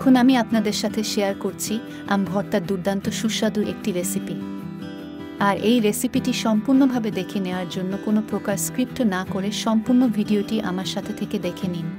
এখন আমি আপনাদের সাথে শেয়ার করছি আম ভর্তার দুর্দান্ত সুস্বাদু একটি রেসিপি। আর এই রেসিপিটি সম্পূর্ণভাবে দেখে নেওয়ার জন্য কোনো প্রকার স্ক্রিপ্ট না করে সম্পূর্ণ ভিডিওটি আমার সাথে থেকে দেখে নিন।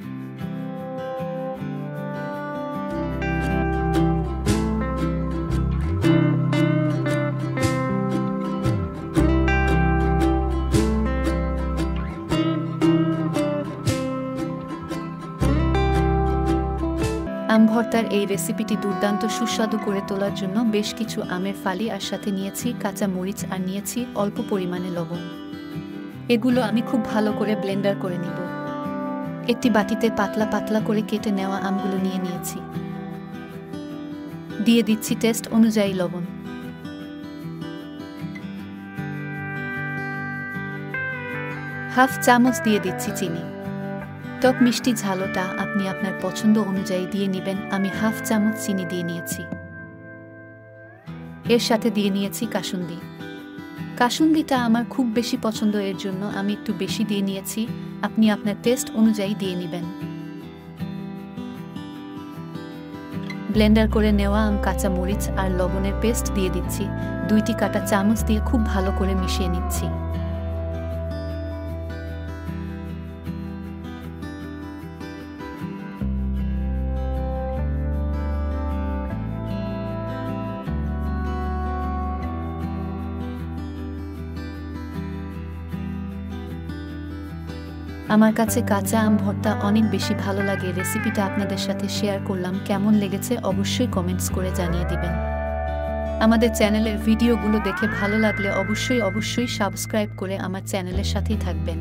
আম ভর্তার এই রেসিপিটি দুর্দান্ত সুস্বাদু করে তোলার জন্য বেশ কিছু আমের ফালি আর সাথে নিয়েছি কাঁচা মরিচ আর নিয়েছি অল্প পরিমাণে লবণ। এগুলো আমি খুব ভালো করে ব্লেন্ডার করে নিব। একটি বাটিতে পাতলা পাতলা করে কেটে নেওয়া আমগুলো নিয়ে নিয়েছি। দিয়ে দিচ্ছি টেস্ট অনুযায়ী লবণ। হাফ চামচ দিয়ে দিচ্ছি চিনি। টক মিষ্টি ঝালটা আপনি আপনার পছন্দ অনুযায়ী দিয়ে নেবেন। আমি হাফ চামচ চিনি দিয়ে নিয়েছি। এর সাথে দিয়ে নিয়েছি কাসুন্দি। কাসুন্দিটা আমার খুব বেশি পছন্দ, এর জন্য আমি একটু বেশি দিয়ে নিয়েছি। আপনি আপনার টেস্ট অনুযায়ী দিয়ে নেবেন। ব্লেন্ডার করে নেওয়া আম, কাঁচা মরিচ আর লবণের পেস্ট দিয়ে দিচ্ছি। 2টি কাঁটা চামচ দিয়ে খুব ভালো করে মিশিয়ে নিচ্ছি। আমার কাছে কাঁচা আম ভর্তা অনেক বেশি ভালো লাগে। রেসিপিটা আপনাদের সাথে শেয়ার করলাম। কেমন লেগেছে অবশ্যই কমেন্টস করে জানিয়ে দিবেন। আমাদের চ্যানেলের ভিডিওগুলো দেখে ভালো লাগলে অবশ্যই সাবস্ক্রাইব করে আমার চ্যানেলের সাথেই থাকবেন।